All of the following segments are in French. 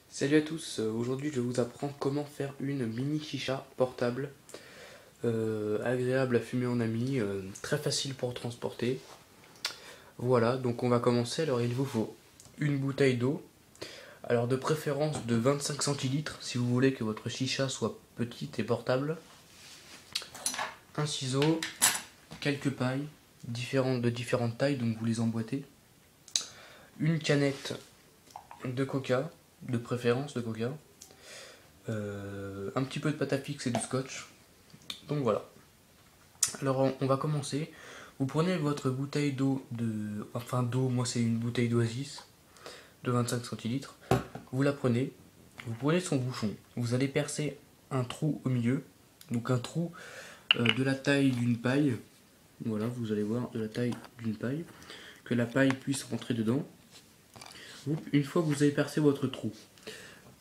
Salut à tous, aujourd'hui je vous apprends comment faire une mini chicha portable, agréable à fumer en ami, très facile pour transporter. Voilà, donc on va commencer. Alors il vous faut une bouteille d'eau, alors de préférence de 25 centilitres si vous voulez que votre chicha soit petite et portable, un ciseau, quelques pailles de différentes tailles, donc vous les emboîtez, une canette de coca, de préférence de coca, un petit peu de pâte à fixe et de scotch. Donc voilà. Alors on va commencer. Vous prenez votre bouteille d'eau moi c'est une bouteille d'Oasis de 25 centilitres. Vous la prenez, vous prenez son bouchon, vous allez percer un trou au milieu, donc un trou de la taille d'une paille. Voilà, vous allez voir, de la taille d'une paille, que la paille puisse rentrer dedans. Une fois que vous avez percé votre trou,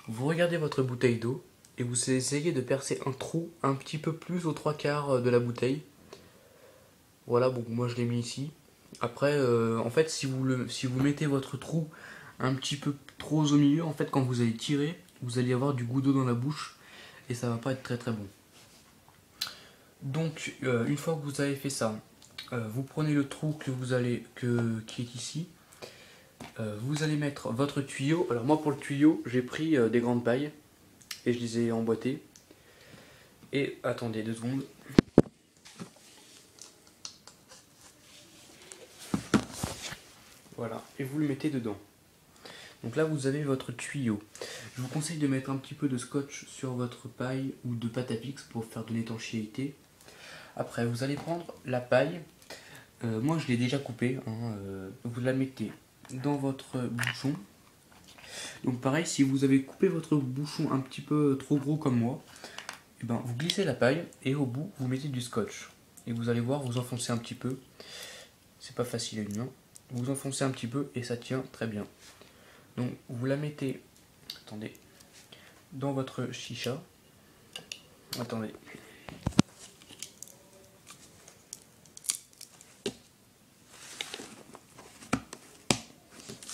vous regardez votre bouteille d'eau et vous essayez de percer un trou un petit peu plus aux trois quarts de la bouteille. Voilà, bon, moi je l'ai mis ici. Après, en fait, si vous mettez votre trou un petit peu trop au milieu, en fait, quand vous allez tirer, vous allez avoir du goût d'eau dans la bouche et ça va pas être très très bon. Donc, une fois que vous avez fait ça, vous prenez le trou qui est ici. Vous allez mettre votre tuyau. Alors moi pour le tuyau, j'ai pris des grandes pailles et je les ai emboîtées. Et attendez 2 secondes. Voilà, et vous le mettez dedans. Donc là vous avez votre tuyau. Je vous conseille de mettre un petit peu de scotch sur votre paille ou de pâte à fixe pour faire de l'étanchéité. Après vous allez prendre la paille. Moi je l'ai déjà coupée. Vous la mettez dans votre bouchon. Donc pareil, si vous avez coupé votre bouchon un petit peu trop gros comme moi, et ben, vous glissez la paille et au bout vous mettez du scotch. Et vous allez voir, vous enfoncez un petit peu. C'est pas facile à une main. Vous enfoncez un petit peu et ça tient très bien. Donc vous la mettez, attendez, dans votre chicha. Attendez.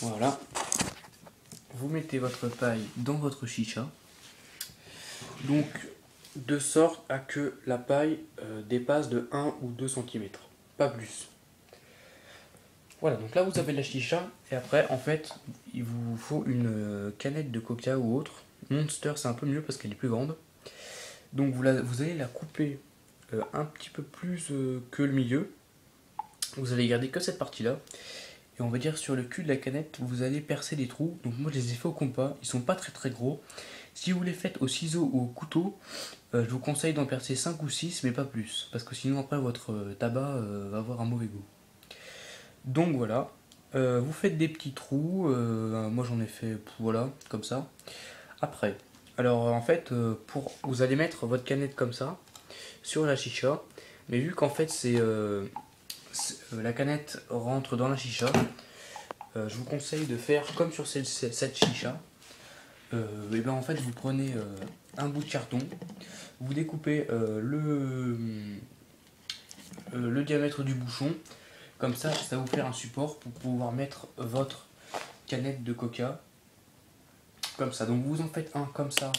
Voilà. Vous mettez votre paille dans votre chicha. Donc de sorte à que la paille dépasse de 1 ou 2 cm, pas plus. Voilà, donc là vous avez la chicha et après en fait il vous faut une canette de coca ou autre. Monster c'est un peu mieux parce qu'elle est plus grande. Donc vous allez la couper un petit peu plus que le milieu. Vous allez garder que cette partie là. Et on va dire sur le cul de la canette vous allez percer des trous. Donc moi je les ai fait au compas, ils sont pas très très gros. Si vous les faites au ciseau ou au couteau, je vous conseille d'en percer 5 ou 6 mais pas plus. Parce que sinon après votre tabac va avoir un mauvais goût. Donc voilà, vous faites des petits trous, moi j'en ai fait, voilà, comme ça. Après, alors en fait, vous allez mettre votre canette comme ça, sur la chicha, mais vu qu'en fait la canette rentre dans la chicha, je vous conseille de faire comme sur cette chicha. Et ben en fait vous prenez un bout de carton, vous découpez le diamètre du bouchon. Comme ça va vous faire un support pour pouvoir mettre votre canette de coca. Comme ça. Donc vous en faites un comme ça.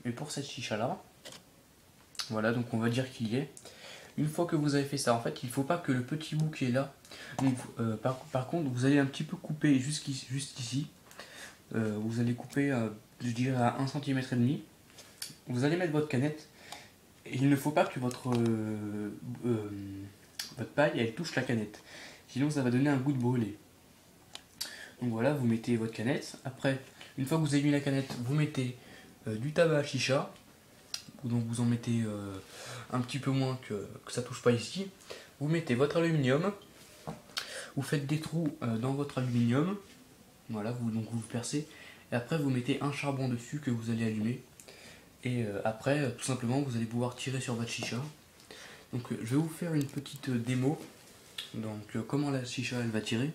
Mais pour cette chicha là. Voilà, donc on va dire qu'il y est. Une fois que vous avez fait ça, en fait, il ne faut pas que le petit bout qui est là. Donc, par contre, vous allez un petit peu couper juste ici. Vous allez couper, je dirais, à 1,5 cm. Vous allez mettre votre canette. Et il ne faut pas que votre paille elle touche la canette. Sinon ça va donner un goût de brûlé. Donc voilà, vous mettez votre canette. Après, une fois que vous avez mis la canette, vous mettez du tabac à chicha. Donc vous en mettez un petit peu moins que ça touche pas ici. Vous mettez votre aluminium. Vous faites des trous dans votre aluminium. Voilà, donc vous percez. Et après vous mettez un charbon dessus que vous allez allumer. Et après, tout simplement, vous allez pouvoir tirer sur votre chicha. Donc je vais vous faire une petite démo. Donc comment la chicha elle va tirer.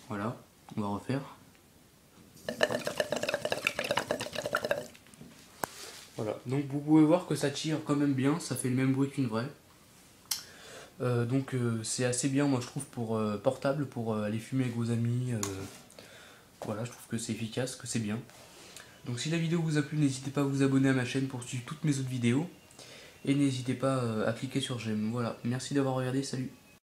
Voilà, on va refaire. Voilà, donc vous pouvez voir que ça tire quand même bien, ça fait le même bruit qu'une vraie. C'est assez bien, moi je trouve, pour portable, pour aller fumer avec vos amis. Voilà, je trouve que c'est efficace, que c'est bien. Donc si la vidéo vous a plu, n'hésitez pas à vous abonner à ma chaîne pour suivre toutes mes autres vidéos. Et n'hésitez pas à cliquer sur j'aime. Voilà, merci d'avoir regardé, salut.